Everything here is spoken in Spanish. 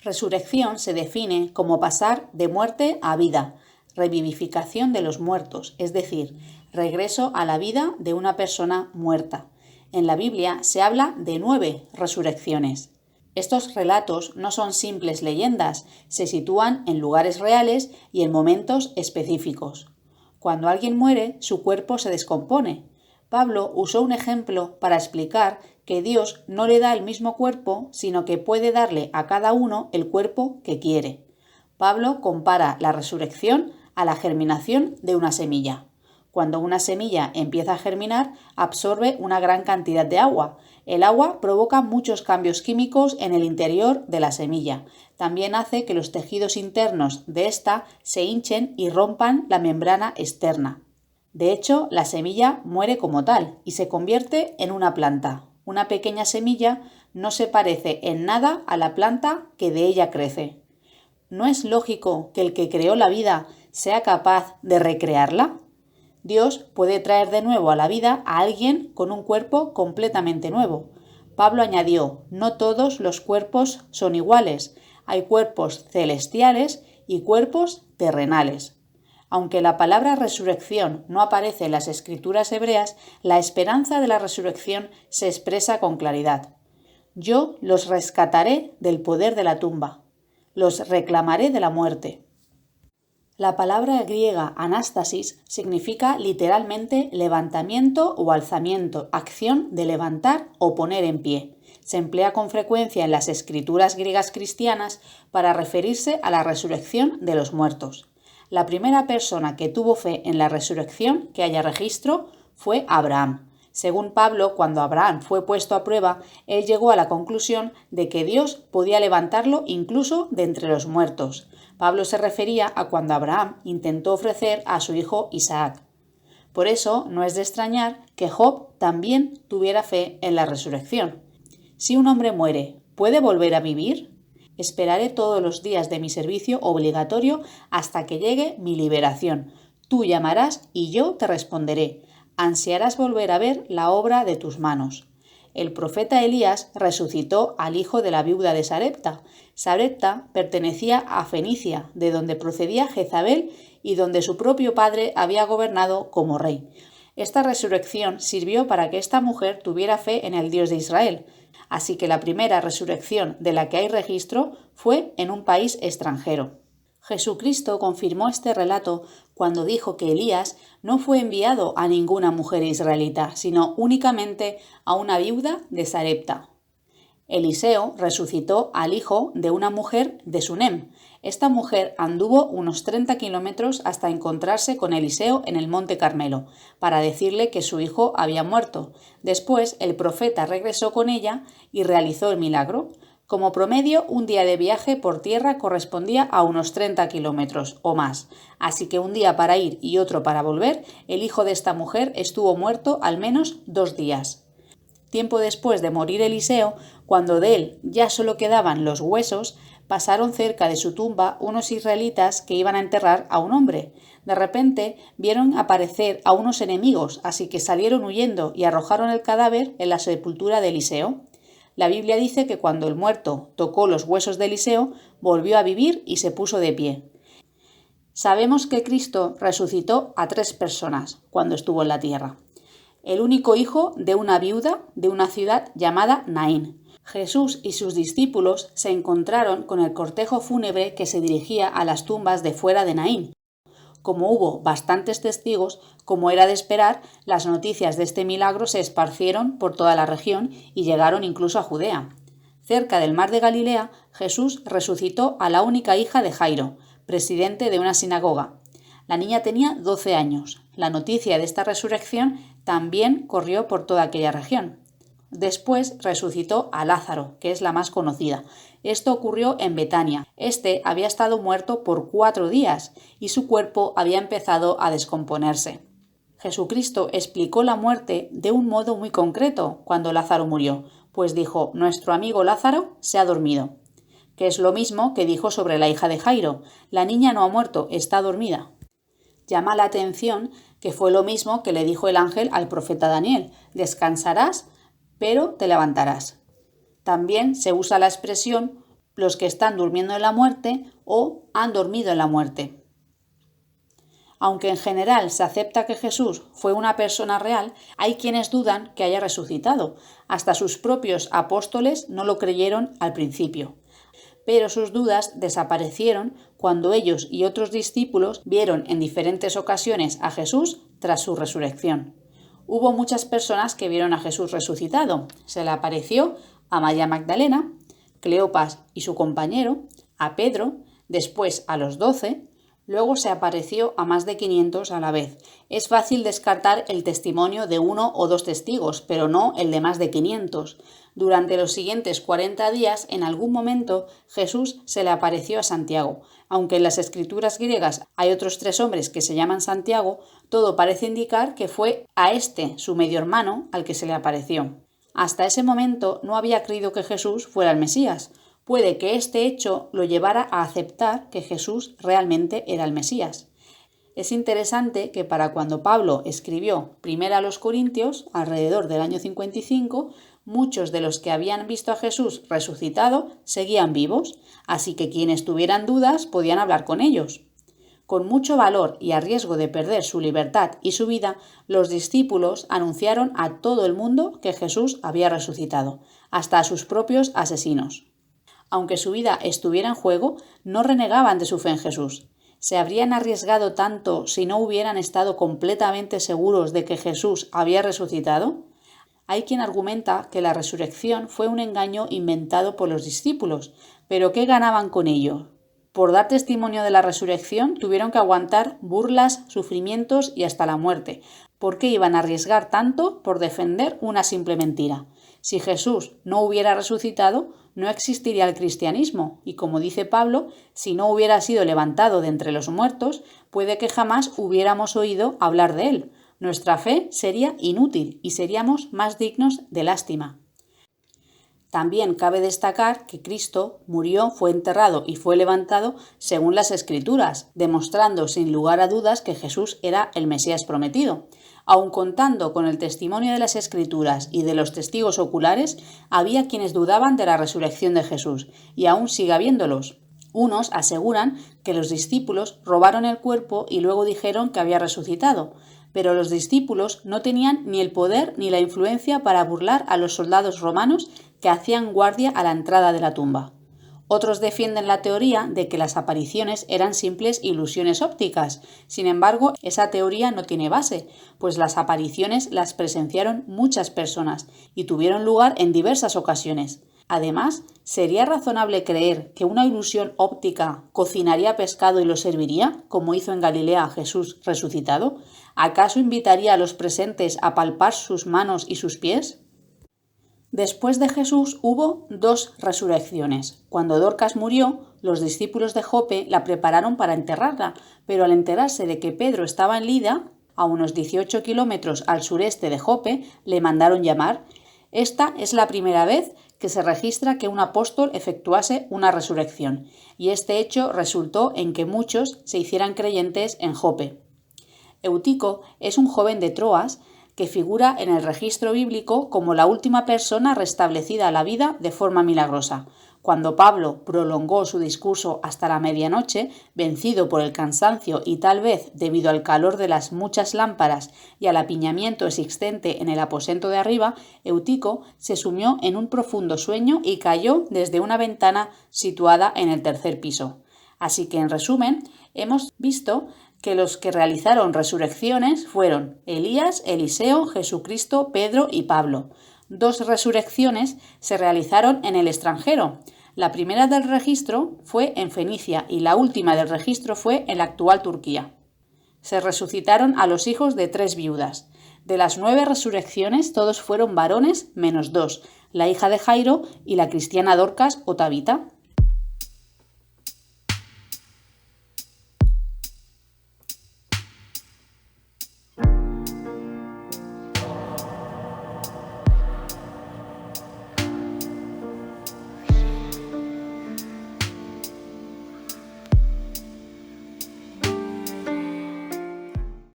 Resurrección se define como pasar de muerte a vida, revivificación de los muertos, es decir, regreso a la vida de una persona muerta. En la Biblia se habla de 9 resurrecciones. Estos relatos no son simples leyendas, se sitúan en lugares reales y en momentos específicos. Cuando alguien muere, su cuerpo se descompone. Pablo usó un ejemplo para explicar que Dios no le da el mismo cuerpo, sino que puede darle a cada uno el cuerpo que quiere. Pablo compara la resurrección a la germinación de una semilla. Cuando una semilla empieza a germinar, absorbe una gran cantidad de agua. El agua provoca muchos cambios químicos en el interior de la semilla. También hace que los tejidos internos de ésta se hinchen y rompan la membrana externa. De hecho, la semilla muere como tal y se convierte en una planta. Una pequeña semilla no se parece en nada a la planta que de ella crece. ¿No es lógico que el que creó la vida sea capaz de recrearla? Dios puede traer de nuevo a la vida a alguien con un cuerpo completamente nuevo. Pablo añadió, no todos los cuerpos son iguales, hay cuerpos celestiales y cuerpos terrenales. Aunque la palabra resurrección no aparece en las escrituras hebreas, la esperanza de la resurrección se expresa con claridad. Yo los rescataré del poder de la tumba, los reclamaré de la muerte. La palabra griega anástasis significa literalmente levantamiento o alzamiento, acción de levantar o poner en pie. Se emplea con frecuencia en las escrituras griegas cristianas para referirse a la resurrección de los muertos. La primera persona que tuvo fe en la resurrección que haya registro fue Abraham. Según Pablo, cuando Abraham fue puesto a prueba, él llegó a la conclusión de que Dios podía levantarlo incluso de entre los muertos. Pablo se refería a cuando Abraham intentó ofrecer a su hijo Isaac. Por eso no es de extrañar que Job también tuviera fe en la resurrección. Si un hombre muere, ¿puede volver a vivir? Esperaré todos los días de mi servicio obligatorio hasta que llegue mi liberación. Tú llamarás y yo te responderé. Ansiarás volver a ver la obra de tus manos. El profeta Elías resucitó al hijo de la viuda de Sarepta. Sarepta pertenecía a Fenicia, de donde procedía Jezabel y donde su propio padre había gobernado como rey. Esta resurrección sirvió para que esta mujer tuviera fe en el Dios de Israel. Así que la primera resurrección de la que hay registro fue en un país extranjero. Jesucristo confirmó este relato cuando dijo que Elías no fue enviado a ninguna mujer israelita, sino únicamente a una viuda de Sarepta. Eliseo resucitó al hijo de una mujer de Sunem. Esta mujer anduvo unos 30 kilómetros hasta encontrarse con Eliseo en el Monte Carmelo, para decirle que su hijo había muerto. Después, el profeta regresó con ella y realizó el milagro. Como promedio, un día de viaje por tierra correspondía a unos 30 kilómetros o más, así que un día para ir y otro para volver, el hijo de esta mujer estuvo muerto al menos 2 días. Tiempo después de morir Eliseo, cuando de él ya solo quedaban los huesos, pasaron cerca de su tumba unos israelitas que iban a enterrar a un hombre. De repente vieron aparecer a unos enemigos, así que salieron huyendo y arrojaron el cadáver en la sepultura de Eliseo. La Biblia dice que cuando el muerto tocó los huesos de Eliseo, volvió a vivir y se puso de pie. Sabemos que Cristo resucitó a 3 personas cuando estuvo en la tierra. El único hijo de una viuda de una ciudad llamada Naín. Jesús y sus discípulos se encontraron con el cortejo fúnebre que se dirigía a las tumbas de fuera de Naín. Como hubo bastantes testigos, como era de esperar, las noticias de este milagro se esparcieron por toda la región y llegaron incluso a Judea. Cerca del mar de Galilea, Jesús resucitó a la única hija de Jairo, presidente de una sinagoga. La niña tenía 12 años. La noticia de esta resurrección también corrió por toda aquella región. Después resucitó a Lázaro, que es la más conocida. Esto ocurrió en Betania. Este había estado muerto por 4 días y su cuerpo había empezado a descomponerse. Jesucristo explicó la muerte de un modo muy concreto cuando Lázaro murió, pues dijo: nuestro amigo Lázaro se ha dormido, que es lo mismo que dijo sobre la hija de Jairo: la niña no ha muerto, está dormida. Llama la atención que fue lo mismo que le dijo el ángel al profeta Daniel: descansarás, pero te levantarás. También se usa la expresión los que están durmiendo en la muerte o han dormido en la muerte. Aunque en general se acepta que Jesús fue una persona real, hay quienes dudan que haya resucitado. Hasta sus propios apóstoles no lo creyeron al principio. Pero sus dudas desaparecieron cuando ellos y otros discípulos vieron en diferentes ocasiones a Jesús tras su resurrección. Hubo muchas personas que vieron a Jesús resucitado. Se le apareció a María Magdalena, Cleopas y su compañero, a Pedro, después a los 12, luego se apareció a más de 500 a la vez. Es fácil descartar el testimonio de 1 o 2 testigos, pero no el de más de 500. Durante los siguientes 40 días, en algún momento, Jesús se le apareció a Santiago. Aunque en las escrituras griegas hay otros 3 hombres que se llaman Santiago, todo parece indicar que fue a este, su medio hermano, al que se le apareció. Hasta ese momento no había creído que Jesús fuera el Mesías. Puede que este hecho lo llevara a aceptar que Jesús realmente era el Mesías. Es interesante que para cuando Pablo escribió primero a los Corintios, alrededor del año 55, muchos de los que habían visto a Jesús resucitado seguían vivos, así que quienes tuvieran dudas podían hablar con ellos. Con mucho valor y a riesgo de perder su libertad y su vida, los discípulos anunciaron a todo el mundo que Jesús había resucitado, hasta a sus propios asesinos. Aunque su vida estuviera en juego, no renegaban de su fe en Jesús. ¿Se habrían arriesgado tanto si no hubieran estado completamente seguros de que Jesús había resucitado? Hay quien argumenta que la resurrección fue un engaño inventado por los discípulos, pero ¿qué ganaban con ello? Por dar testimonio de la resurrección tuvieron que aguantar burlas, sufrimientos y hasta la muerte. ¿Por qué iban a arriesgar tanto por defender una simple mentira? Si Jesús no hubiera resucitado, no existiría el cristianismo, y como dice Pablo, si no hubiera sido levantado de entre los muertos, puede que jamás hubiéramos oído hablar de él. Nuestra fe sería inútil y seríamos más dignos de lástima. También cabe destacar que Cristo murió, fue enterrado y fue levantado según las Escrituras, demostrando sin lugar a dudas que Jesús era el Mesías prometido. Aun contando con el testimonio de las Escrituras y de los testigos oculares, había quienes dudaban de la resurrección de Jesús, y aún sigue habiéndolos. Unos aseguran que los discípulos robaron el cuerpo y luego dijeron que había resucitado, pero los discípulos no tenían ni el poder ni la influencia para burlar a los soldados romanos que hacían guardia a la entrada de la tumba. Otros defienden la teoría de que las apariciones eran simples ilusiones ópticas. Sin embargo, esa teoría no tiene base, pues las apariciones las presenciaron muchas personas y tuvieron lugar en diversas ocasiones. Además, ¿sería razonable creer que una ilusión óptica cocinaría pescado y lo serviría, como hizo en Galilea Jesús resucitado? ¿Acaso invitaría a los presentes a palpar sus manos y sus pies? Después de Jesús hubo 2 resurrecciones. Cuando Dorcas murió, los discípulos de Jope la prepararon para enterrarla, pero al enterarse de que Pedro estaba en Lida, a unos 18 kilómetros al sureste de Jope, le mandaron llamar. Esta es la primera vez que se registra que un apóstol efectuase una resurrección, y este hecho resultó en que muchos se hicieran creyentes en Jope. Eutico es un joven de Troas que figura en el registro bíblico como la última persona restablecida a la vida de forma milagrosa. Cuando Pablo prolongó su discurso hasta la medianoche, vencido por el cansancio y tal vez debido al calor de las muchas lámparas y al apiñamiento existente en el aposento de arriba, Eutico se sumió en un profundo sueño y cayó desde una ventana situada en el 3er piso. Así que, en resumen, hemos visto que los que realizaron resurrecciones fueron Elías, Eliseo, Jesucristo, Pedro y Pablo. 2 resurrecciones se realizaron en el extranjero. La primera del registro fue en Fenicia y la última del registro fue en la actual Turquía. Se resucitaron a los hijos de 3 viudas. De las 9 resurrecciones, todos fueron varones menos 2, la hija de Jairo y la cristiana Dorcas o Tabita.